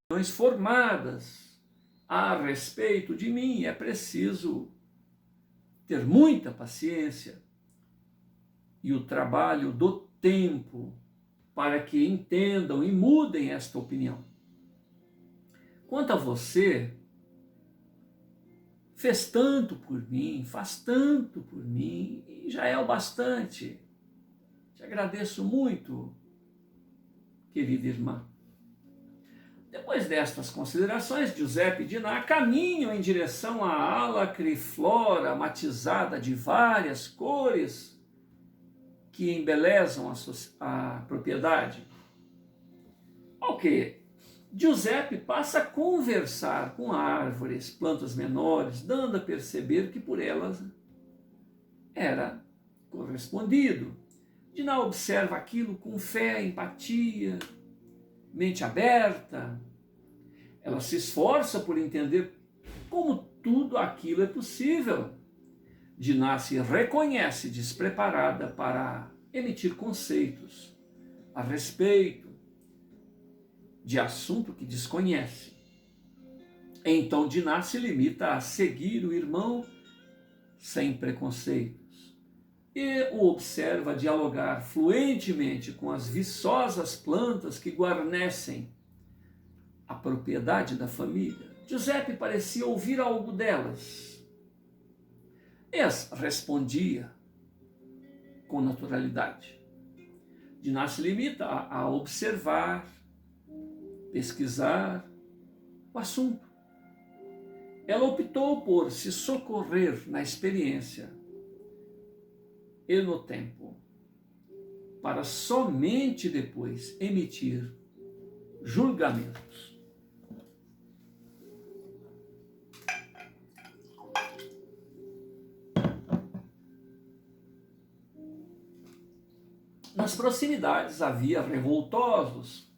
formadas a respeito de mim. É preciso ter muita paciência e o trabalho do tempo para que entendam e mudem esta opinião. Quanto a você, fez tanto por mim, faz tanto por mim, e já é o bastante. Te agradeço muito, querida irmã. Depois destas considerações, Giuseppe e Dinah caminham em direção à alacriflora matizada de várias cores que embelezam a propriedade. Ok, Giuseppe passa a conversar com árvores, plantas menores, dando a perceber que por elas era correspondido. Dinah observa aquilo com fé, empatia, mente aberta. Ela se esforça por entender como tudo aquilo é possível. Dinah se reconhece despreparada para emitir conceitos a respeito de assunto que desconhece. Então Dinah se limita a seguir o irmão sem preconceitos e o observa dialogar fluentemente com as viçosas plantas que guarnecem a propriedade da família. Giuseppe parecia ouvir algo delas. Respondia com naturalidade. Dinah se limita a observar, pesquisar o assunto. Ela optou por se socorrer na experiência e no tempo, para somente depois emitir julgamentos. Nas proximidades havia revoltosos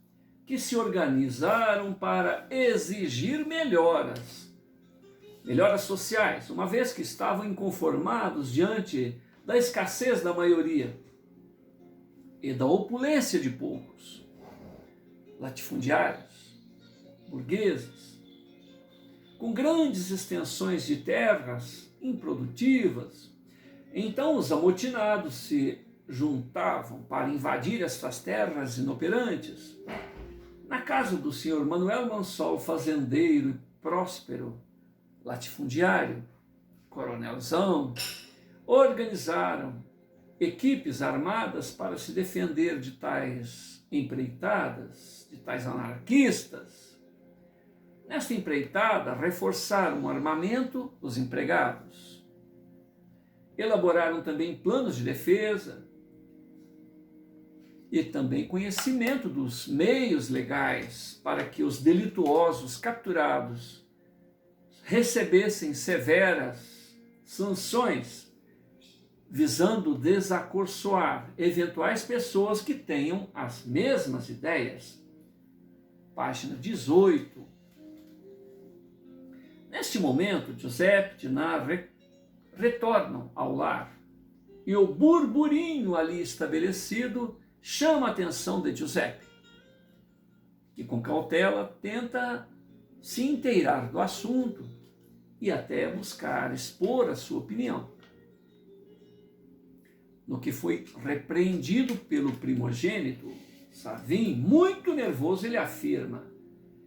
que se organizaram para exigir melhoras sociais, uma vez que estavam inconformados diante da escassez da maioria e da opulência de poucos, latifundiários, burgueses, com grandes extensões de terras improdutivas. Então os amotinados se juntavam para invadir estas terras inoperantes. Na casa do senhor Manuel Mansol, fazendeiro e próspero latifundiário, coronelzão, organizaram equipes armadas para se defender de tais empreitadas, de tais anarquistas. Nesta empreitada, reforçaram o armamento dos empregados. Elaboraram também planos de defesa e também conhecimento dos meios legais para que os delituosos capturados recebessem severas sanções, visando desacorçoar eventuais pessoas que tenham as mesmas ideias. Página 18. Neste momento, Giuseppe e Dinah retornam ao lar e o burburinho ali estabelecido chama a atenção de Giuseppe, que com cautela tenta se inteirar do assunto e até buscar expor a sua opinião. No que foi repreendido pelo primogênito, Sarvin, muito nervoso, ele afirma: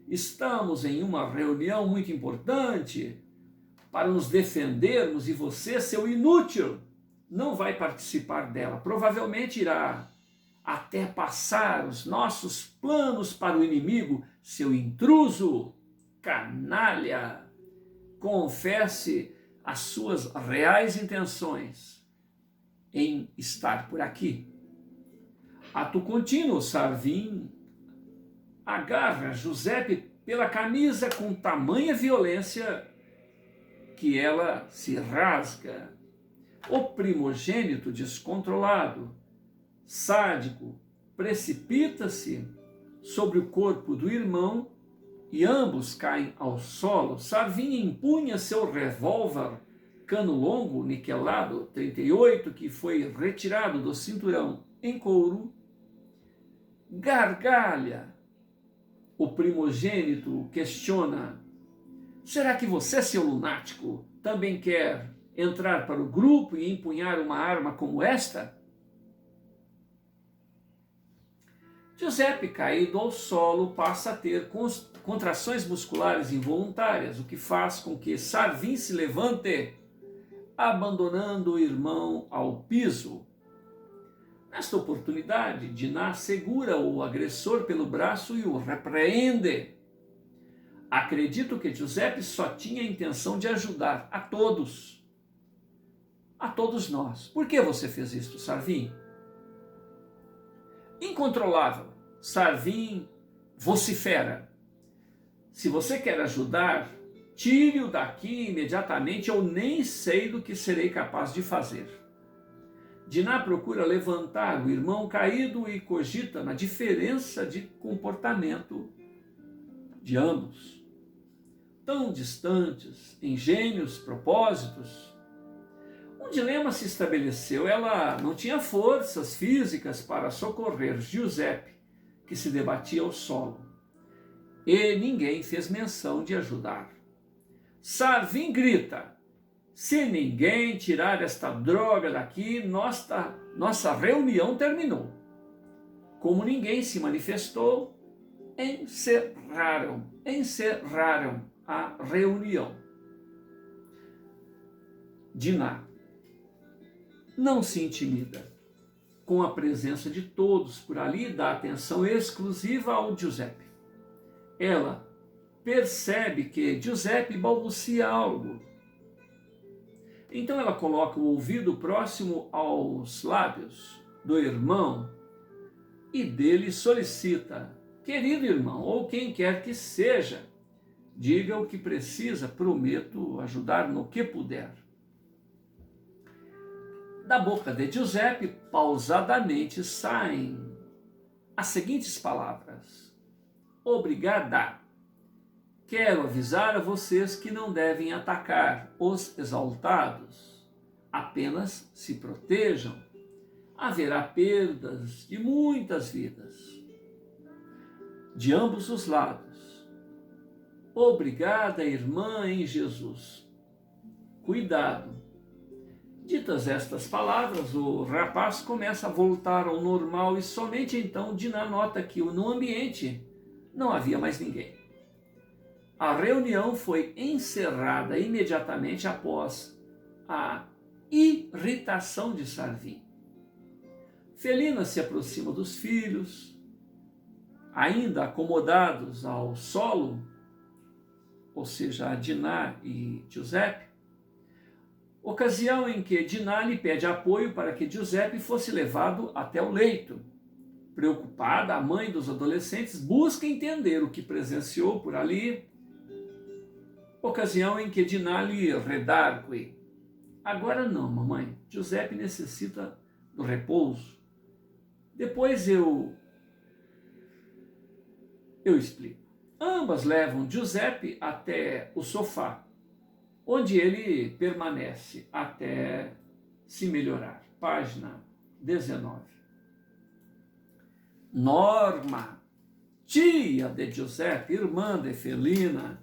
estamos em uma reunião muito importante para nos defendermos e você, seu inútil, não vai participar dela. Provavelmente irá até passar os nossos planos para o inimigo, seu intruso, canalha. Confesse as suas reais intenções em estar por aqui. Ato contínuo, Sarvin agarra Giuseppe pela camisa com tamanha violência que ela se rasga. O primogênito descontrolado, sádico, precipita-se sobre o corpo do irmão e ambos caem ao solo. Sarvin empunha seu revólver cano longo, niquelado, 38, que foi retirado do cinturão em couro, gargalha o primogênito questiona: será que você, seu lunático, também quer entrar para o grupo e empunhar uma arma como esta? Giuseppe, caído ao solo, passa a ter contrações musculares involuntárias, o que faz com que Sarvin se levante, abandonando o irmão ao piso. Nesta oportunidade, Dinah segura o agressor pelo braço e o repreende. Acredito que Giuseppe só tinha a intenção de ajudar a todos nós. Por que você fez isto, Sarvin? Incontrolável, Sarvin vocifera: se você quer ajudar, tire-o daqui imediatamente, eu nem sei do que serei capaz de fazer. Dinah procura levantar o irmão caído e cogita na diferença de comportamento de ambos. Tão distantes em gênios, propósitos, um dilema se estabeleceu. Ela não tinha forças físicas para socorrer Giuseppe, que se debatia ao solo, e ninguém fez menção de ajudar. Sarvin grita: se ninguém tirar esta droga daqui, nossa reunião terminou. Como ninguém se manifestou, encerraram a reunião. Dinah não se intimida com a presença de todos por ali e dá atenção exclusiva ao Giuseppe. Ela percebe que Giuseppe balbucia algo. Então ela coloca o ouvido próximo aos lábios do irmão e dele solicita: querido irmão, ou quem quer que seja, diga o que precisa, prometo ajudar no que puder. Da boca de Giuseppe, pausadamente, saem as seguintes palavras: obrigada. Quero avisar a vocês que não devem atacar os exaltados. Apenas se protejam. Haverá perdas de muitas vidas, de ambos os lados. Obrigada, irmã em Jesus. Cuidado. Ditas estas palavras, o rapaz começa a voltar ao normal e somente então Dinah nota que no ambiente não havia mais ninguém. A reunião foi encerrada imediatamente após a irritação de Sarvin. Felina se aproxima dos filhos, ainda acomodados ao solo, ou seja, a Dinah e Giuseppe, ocasião em que Dinah lhe pede apoio para que Giuseppe fosse levado até o leito. Preocupada, a mãe dos adolescentes busca entender o que presenciou por ali, ocasião em que Dinah lhe redargue: agora não, mamãe, Giuseppe necessita do repouso. Depois eu explico. Ambas levam Giuseppe até o sofá, onde ele permanece até se melhorar. Página 19. Norma, tia de Giuseppe, irmã de Felina,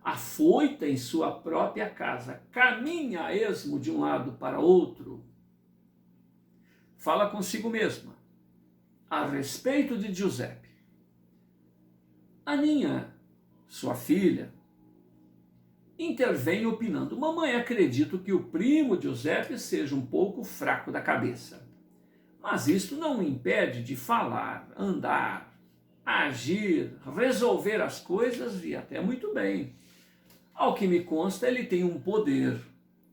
afoita em sua própria casa, caminha a esmo de um lado para outro. Fala consigo mesma a respeito de Giuseppe. Aninha, sua filha, intervém opinando: mamãe, acredito que o primo Giuseppe seja um pouco fraco da cabeça, mas isto não o impede de falar, andar, agir, resolver as coisas e até muito bem. Ao que me consta, ele tem um poder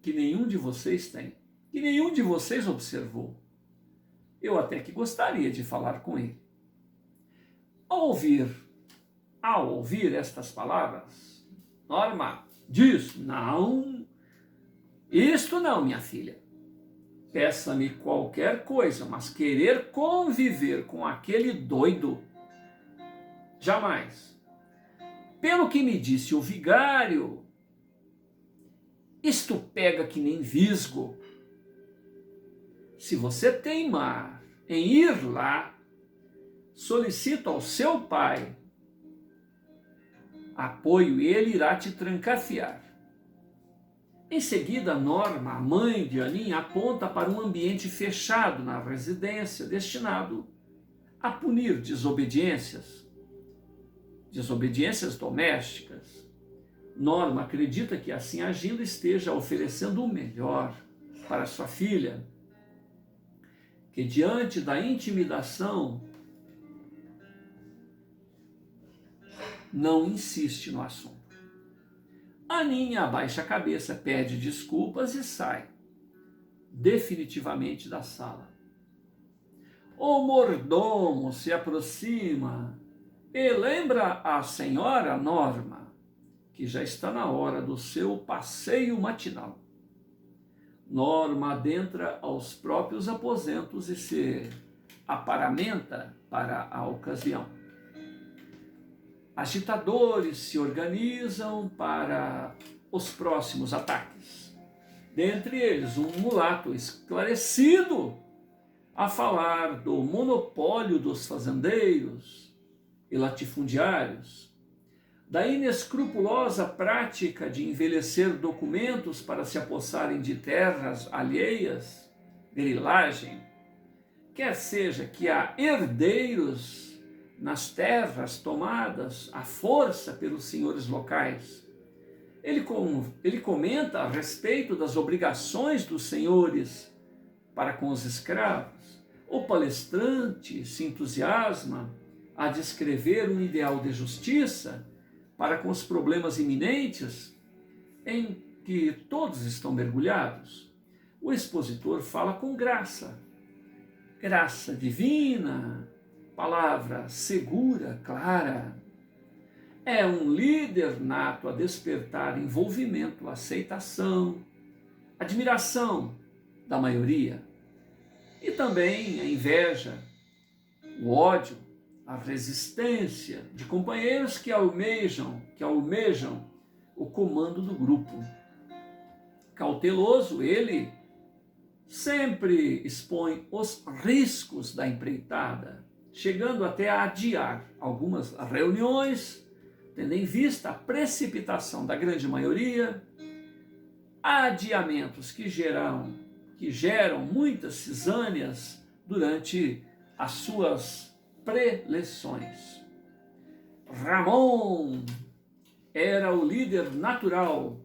que nenhum de vocês tem, que nenhum de vocês observou. Eu até que gostaria de falar com ele. Ao ouvir estas palavras, Norma diz: não, isto não, minha filha. Peça-me qualquer coisa, mas querer conviver com aquele doido, jamais. Pelo que me disse o vigário, isto pega que nem visgo. Se você teimar em ir lá, solicito ao seu pai apoio e ele irá te trancafiar. Em seguida, Norma, a mãe de Aninha, aponta para um ambiente fechado na residência, destinado a punir desobediências domésticas. Norma acredita que assim agindo esteja oferecendo o melhor para sua filha, que diante da intimidação não insiste no assunto. Aninha abaixa a cabeça, pede desculpas e sai definitivamente da sala. O mordomo se aproxima e lembra a senhora Norma que já está na hora do seu passeio matinal. Norma adentra aos próprios aposentos e se aparamenta para a ocasião. Agitadores se organizam para os próximos ataques. Dentre eles, um mulato esclarecido a falar do monopólio dos fazendeiros e latifundiários, da inescrupulosa prática de envelhecer documentos para se apossarem de terras alheias, grilagem, quer seja que há herdeiros nas terras tomadas à força pelos senhores locais. Ele comenta a respeito das obrigações dos senhores para com os escravos. O palestrante se entusiasma a descrever um ideal de justiça para com os problemas iminentes em que todos estão mergulhados. O expositor fala com graça divina, palavra segura, clara. É um líder nato a despertar envolvimento, aceitação, admiração da maioria. E também a inveja, o ódio, a resistência de companheiros que almejam o comando do grupo. Cauteloso, ele sempre expõe os riscos da empreitada, chegando até a adiar algumas reuniões, tendo em vista a precipitação da grande maioria, adiamentos que geram muitas cisâneas durante as suas preleções. Ramon era o líder natural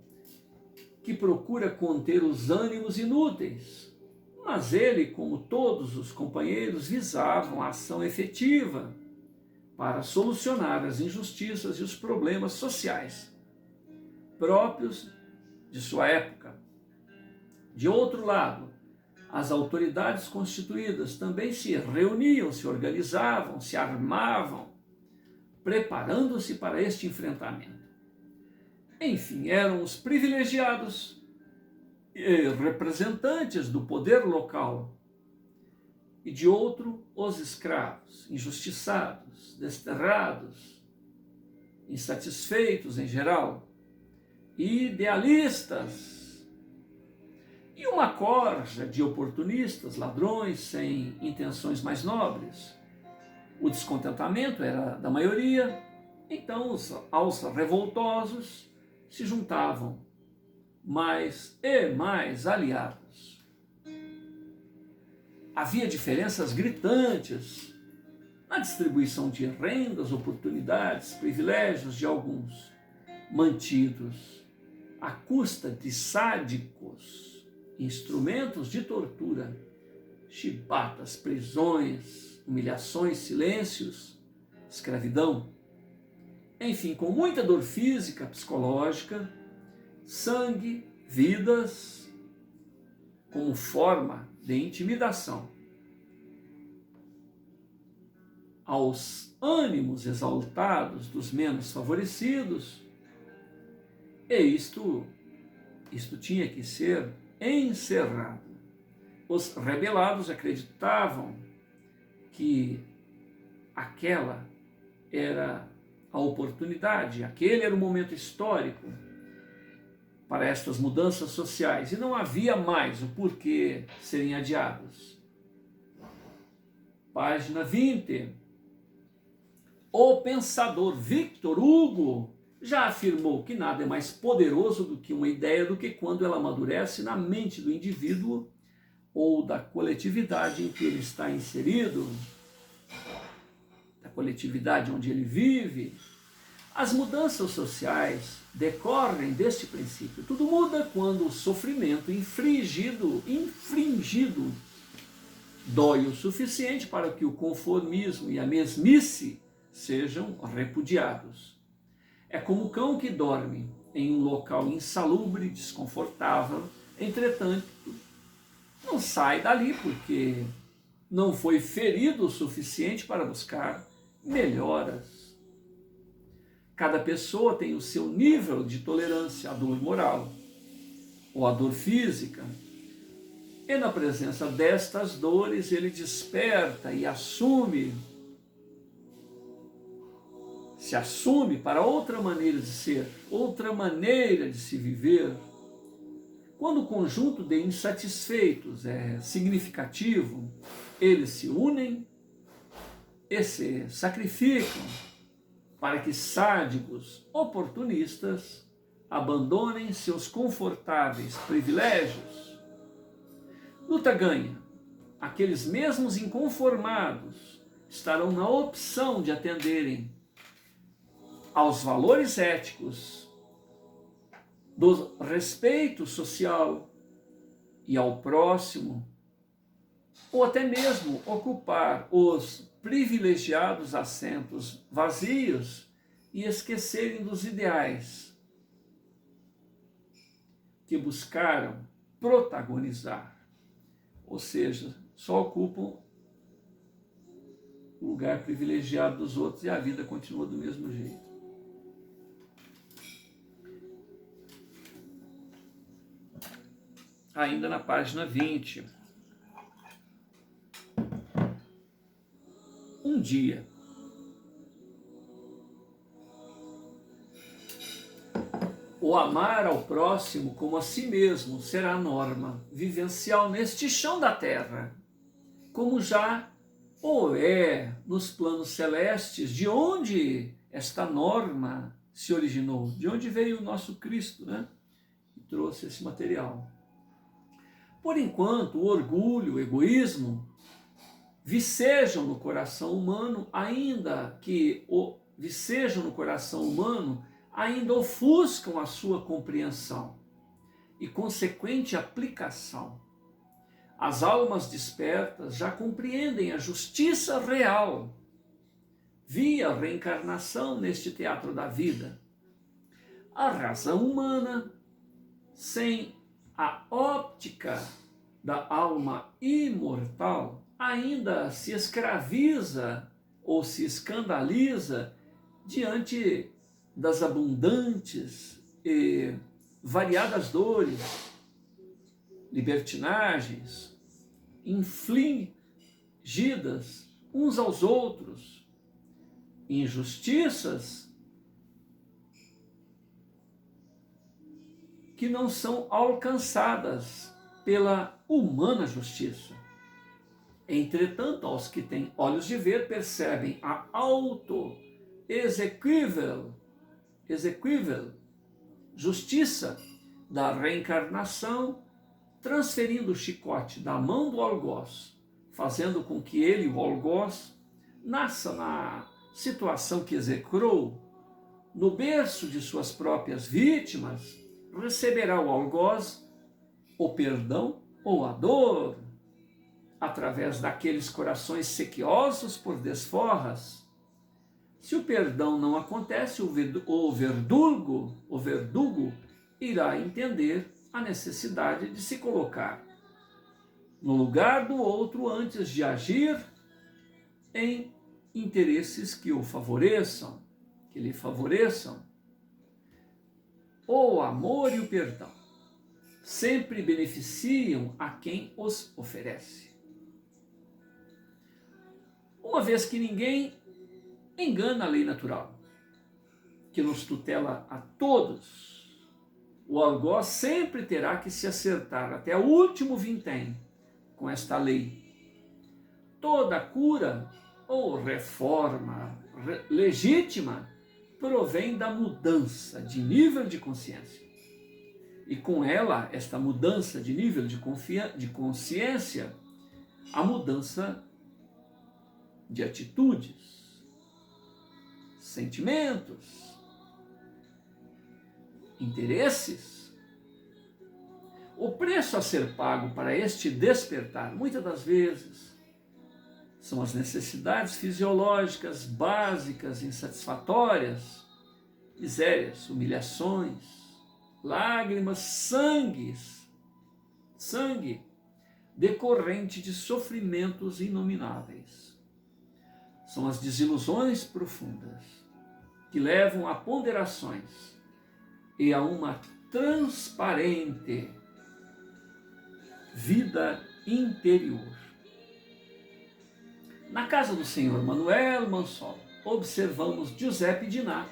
que procura conter os ânimos inúteis, mas ele, como todos os companheiros, visavam a ação efetiva para solucionar as injustiças e os problemas sociais próprios de sua época. De outro lado, as autoridades constituídas também se reuniam, se organizavam, se armavam, preparando-se para este enfrentamento. Enfim, eram os privilegiados e representantes do poder local, e de outro, os escravos, injustiçados, desterrados, insatisfeitos em geral, idealistas, e uma corja de oportunistas, ladrões sem intenções mais nobres. O descontentamento era da maioria, então aos revoltosos se juntavam mais e mais aliados. Havia diferenças gritantes na distribuição de rendas, oportunidades, privilégios de alguns, mantidos à custa de sádicos, instrumentos de tortura, chibatas, prisões, humilhações, silêncios, escravidão. Enfim, com muita dor física, psicológica, sangue, vidas, como forma de intimidação. Aos ânimos exaltados dos menos favorecidos, e isto tinha que ser encerrado. Os rebelados acreditavam que aquela era a oportunidade, aquele era o momento histórico para estas mudanças sociais, e não havia mais o porquê serem adiados. Página 20. O pensador Victor Hugo já afirmou que nada é mais poderoso do que uma ideia do que quando ela amadurece na mente do indivíduo ou da coletividade em que ele está inserido, da coletividade onde ele vive. As mudanças sociais decorrem deste princípio. Tudo muda quando o sofrimento infringido dói o suficiente para que o conformismo e a mesmice sejam repudiados. É como o cão que dorme em um local insalubre, desconfortável, entretanto, não sai dali porque não foi ferido o suficiente para buscar melhoras. Cada pessoa tem o seu nível de tolerância à dor moral ou à dor física. E na presença destas dores, ele desperta e se assume para outra maneira de ser, outra maneira de se viver. Quando o conjunto de insatisfeitos é significativo, eles se unem e se sacrificam para que sádicos oportunistas abandonem seus confortáveis privilégios. Luta ganha. Aqueles mesmos inconformados estarão na opção de atenderem aos valores éticos, do respeito social e ao próximo, ou até mesmo ocupar os privilegiados assentos vazios e esquecerem dos ideais que buscaram protagonizar, ou seja, só ocupam o lugar privilegiado dos outros e a vida continua do mesmo jeito. Ainda na página 20. Um dia, o amar ao próximo como a si mesmo será a norma vivencial neste chão da terra, como já o é nos planos celestes, de onde esta norma se originou, de onde veio o nosso Cristo, né? E trouxe esse material. Por enquanto, o orgulho, o egoísmo vicejam no coração humano, ainda ofuscam a sua compreensão e consequente aplicação. As almas despertas já compreendem a justiça real via reencarnação neste teatro da vida. A razão humana, sem a óptica da alma imortal, ainda se escraviza ou se escandaliza diante das abundantes e variadas dores, libertinagens, infligidas uns aos outros, injustiças que não são alcançadas pela humana justiça. Entretanto, aos que têm olhos de ver, percebem a auto-exequível justiça da reencarnação, transferindo o chicote da mão do algoz, fazendo com que ele, o algoz, nasça na situação que execrou, no berço de suas próprias vítimas, receberá o algoz o perdão ou a dor, através daqueles corações sequiosos por desforras. Se o perdão não acontece, o verdugo irá entender a necessidade de se colocar no lugar do outro antes de agir em interesses que o favoreçam, que lhe favoreçam. O amor e o perdão sempre beneficiam a quem os oferece. Uma vez que ninguém engana a lei natural, que nos tutela a todos, o algoz sempre terá que se acertar até o último vintém com esta lei. Toda cura ou reforma legítima provém da mudança de nível de consciência. E com ela, esta mudança de nível de consciência, a mudança de atitudes, sentimentos, interesses. O preço a ser pago para este despertar, muitas das vezes, são as necessidades fisiológicas básicas, insatisfatórias, misérias, humilhações, lágrimas, sangue, decorrente de sofrimentos inomináveis. São as desilusões profundas que levam a ponderações e a uma transparente vida interior. Na casa do senhor Manuel Mansol, observamos Giuseppe Dinà,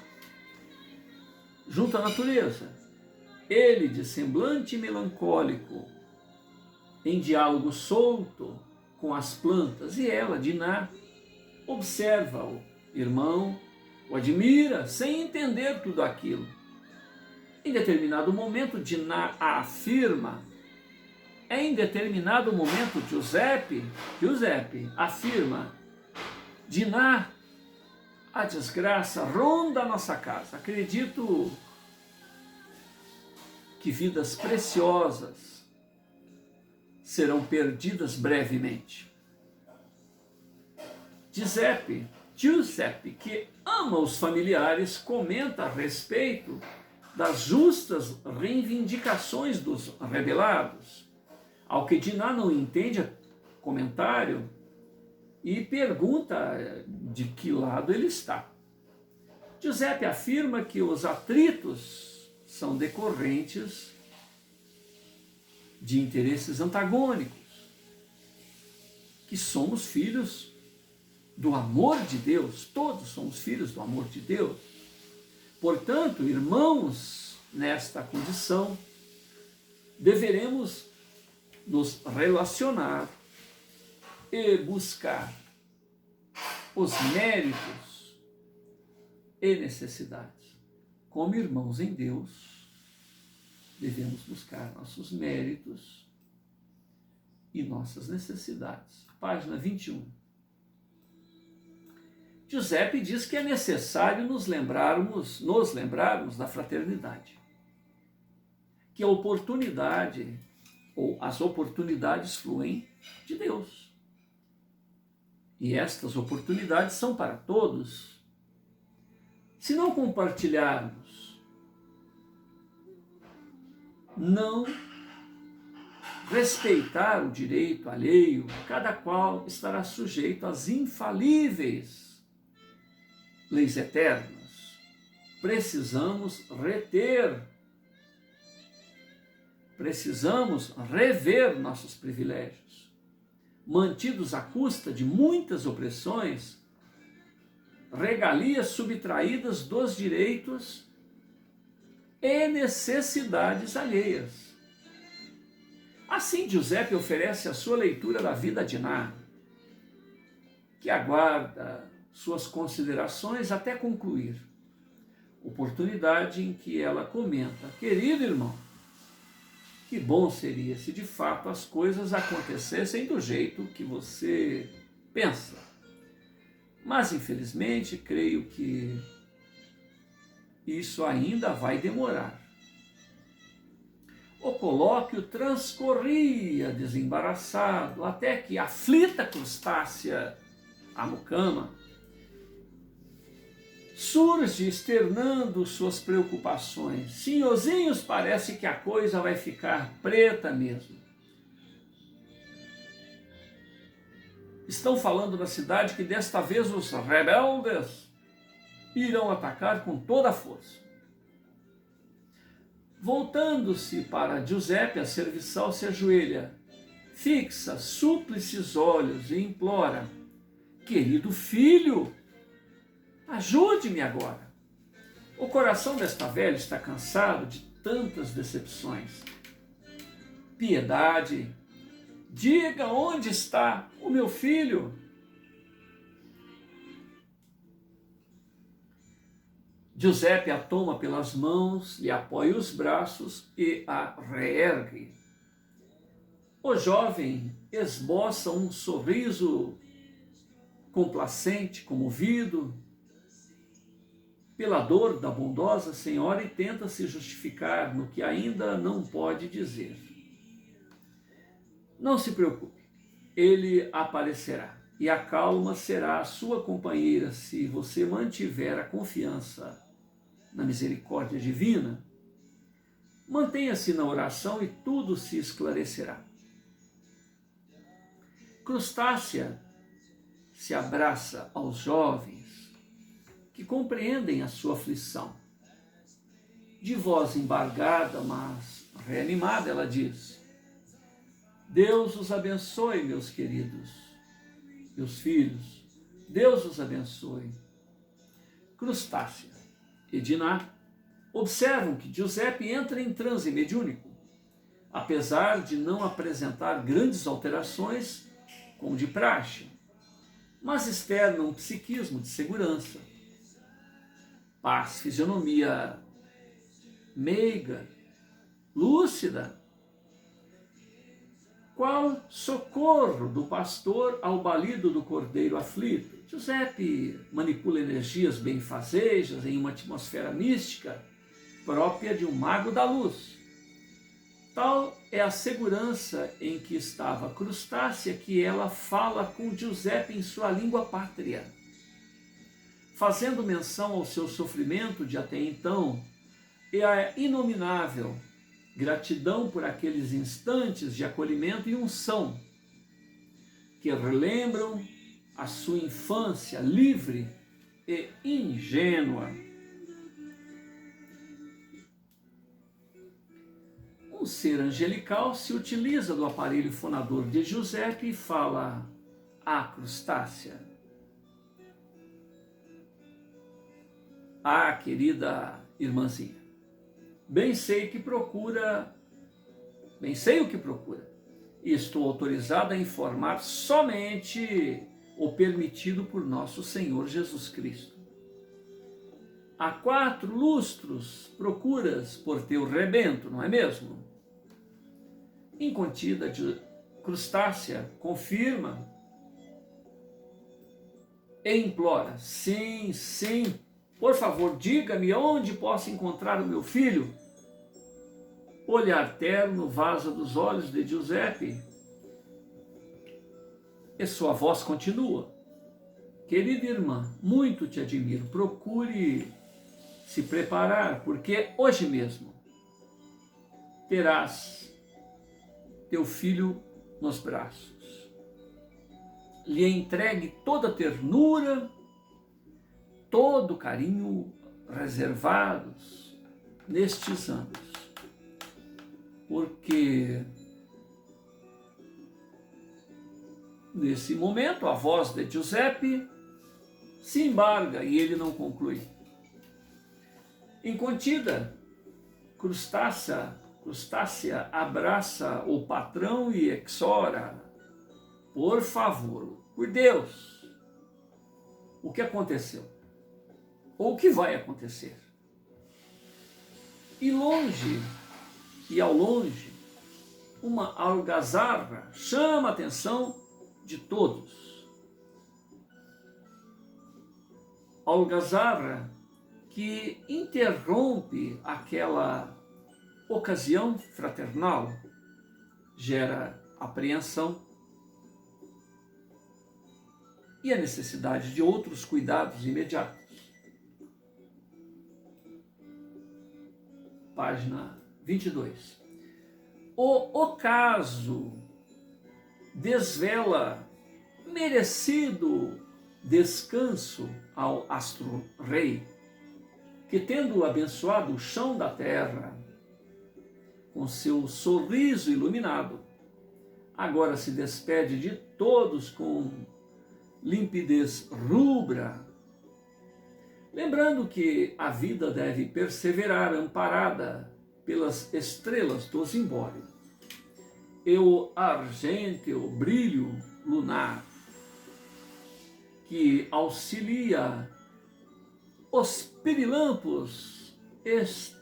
junto à natureza. Ele, de semblante melancólico, em diálogo solto com as plantas, e ela, Dinà, observa o irmão, o admira, sem entender tudo aquilo. Em determinado momento, Dinà afirma, em determinado momento, Giuseppe afirma, Dinà, a desgraça ronda a nossa casa. Acredito que vidas preciosas serão perdidas brevemente. Giuseppe, que ama os familiares, comenta a respeito das justas reivindicações dos rebelados. Ao que Dinà não entende comentário e pergunta de que lado ele está. Giuseppe afirma que os atritos são decorrentes de interesses antagônicos, que somos filhos do amor de Deus, todos somos filhos do amor de Deus. Portanto, irmãos, nesta condição, deveremos nos relacionar e buscar os méritos e necessidades. Como irmãos em Deus, devemos buscar nossos méritos e nossas necessidades. Página 21. Giuseppe diz que é necessário nos lembrarmos da fraternidade, que a oportunidade ou as oportunidades fluem de Deus. E estas oportunidades são para todos. Se não compartilharmos, não respeitar o direito alheio, cada qual estará sujeito às infalíveis leis eternas. Precisamos rever nossos privilégios, mantidos à custa de muitas opressões, regalias subtraídas dos direitos e necessidades alheias. Assim, Giuseppe oferece a sua leitura da vida de Dinà, que aguarda suas considerações até concluir. Oportunidade em que ela comenta: querido irmão, que bom seria se de fato as coisas acontecessem do jeito que você pensa. Mas, infelizmente, creio que isso ainda vai demorar. O colóquio transcorria desembaraçado, até que a aflita crustácea, a mucama, surge externando suas preocupações. Senhorzinhos, parece que a coisa vai ficar preta mesmo. Estão falando na cidade que desta vez os rebeldes irão atacar com toda a força. Voltando-se para Giuseppe, a serviçal se ajoelha, fixa súplices olhos e implora: querido filho, ajude-me agora. O coração desta velha está cansado de tantas decepções. Piedade, diga onde está o meu filho. Giuseppe a toma pelas mãos, lhe apoia os braços e a reergue. O jovem esboça um sorriso complacente, comovido pela dor da bondosa senhora e tenta se justificar no que ainda não pode dizer. Não se preocupe, ele aparecerá e a calma será a sua companheira se você mantiver a confiança na misericórdia divina. Mantenha-se na oração e tudo se esclarecerá. Crustácea se abraça aos jovens que compreendem a sua aflição. De voz embargada, mas reanimada, ela diz: Deus os abençoe, meus queridos, meus filhos. Deus os abençoe. Crustácea e Diná observam que Giuseppe entra em transe mediúnico, apesar de não apresentar grandes alterações, como de praxe, mas externa um psiquismo de segurança. Paz, fisionomia meiga, lúcida. Qual socorro do pastor ao balido do cordeiro aflito? Giuseppe manipula energias benfazejas em uma atmosfera mística própria de um mago da luz. Tal é a segurança em que estava Crustácea que ela fala com Giuseppe em sua língua pátria, fazendo menção ao seu sofrimento de até então e a inominável gratidão por aqueles instantes de acolhimento e unção que relembram a sua infância livre e ingênua. Um ser angelical se utiliza do aparelho fonador de Giuseppe e fala a Crustácea: Ah, querida irmãzinha, bem sei o que procura, e estou autorizada a informar somente o permitido por nosso Senhor Jesus Cristo. Há 4 lustros procuras por teu rebento, não é mesmo? Incontida, Crustácea confirma e implora: sim, sim, por favor, diga-me onde posso encontrar o meu filho. Olhar terno vaza dos olhos de Giuseppe e sua voz continua: querida irmã, muito te admiro, procure se preparar, porque hoje mesmo terás teu filho nos braços. Lhe entregue toda a ternura, todo o carinho reservados nestes anos, porque nesse momento a voz de Giuseppe se embarga e ele não conclui. Incontida, Crustácea abraça o patrão e exora: por favor, por Deus, o que aconteceu? Ou o que vai acontecer? E ao longe, uma algazarra chama a atenção de todos. Algazarra que interrompe aquela ocasião fraternal, gera apreensão e a necessidade de outros cuidados imediatos. Página 22. O ocaso desvela merecido descanso ao astro-rei, que, tendo abençoado o chão da terra com seu sorriso iluminado, agora se despede de todos com limpidez rubra, lembrando que a vida deve perseverar amparada pelas estrelas do zimbório e o argênteo brilho lunar, que auxilia os pirilampos estrelares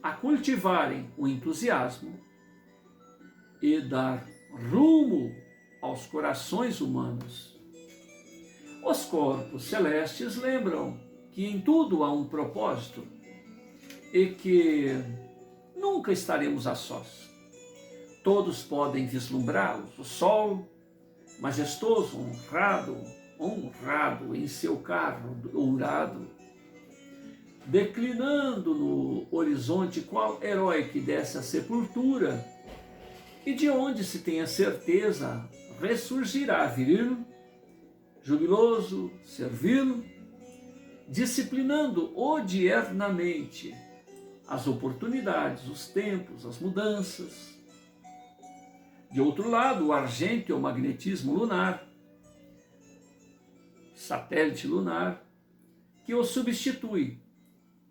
a cultivarem o entusiasmo e dar rumo aos corações humanos. Os corpos celestes lembram que em tudo há um propósito e que nunca estaremos a sós. Todos podem vislumbrá-los. O sol, majestoso, honrado em seu carro dourado, declinando no horizonte qual herói que desce à sepultura, e de onde se tem a certeza ressurgirá viril, jubiloso, servil, disciplinando odiernamente as oportunidades, os tempos, as mudanças. De outro lado, o argente ou magnetismo lunar, satélite lunar, que o substitui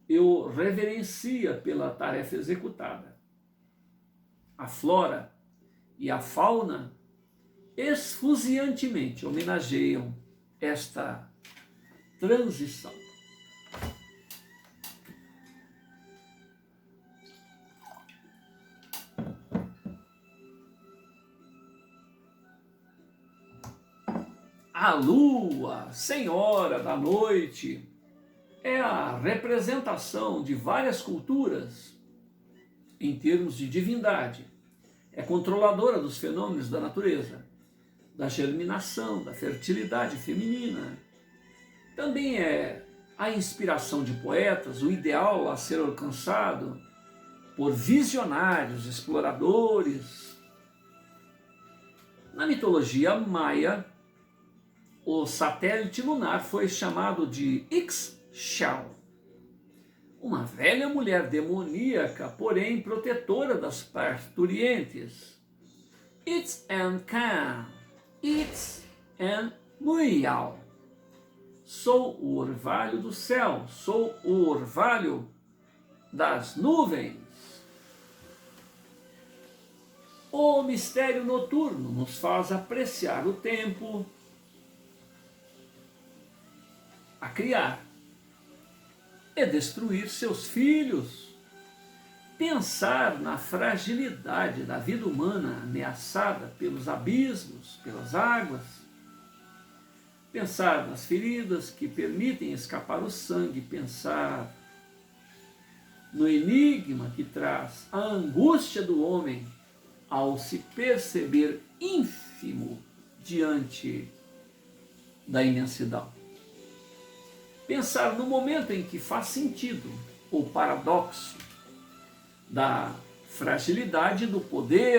e o reverencia pela tarefa executada. A flora e a fauna esfuziantemente homenageiam esta transição. A lua, senhora da noite, é a representação de várias culturas em termos de divindade. É controladora dos fenômenos da natureza, da germinação, da fertilidade feminina. Também é a inspiração de poetas, o ideal a ser alcançado por visionários, exploradores. Na mitologia maia, o satélite lunar foi chamado de Ixchel, uma velha mulher demoníaca, porém protetora das parturientes. Itz'en-Kan, Itz'en-Muyal. Sou o orvalho do céu, sou o orvalho das nuvens. O mistério noturno nos faz apreciar o tempo, a criar e destruir seus filhos, pensar na fragilidade da vida humana ameaçada pelos abismos, pelas águas, pensar nas feridas que permitem escapar o sangue, pensar no enigma que traz a angústia do homem ao se perceber ínfimo diante da imensidão. Pensar no momento em que faz sentido o paradoxo da fragilidade do poder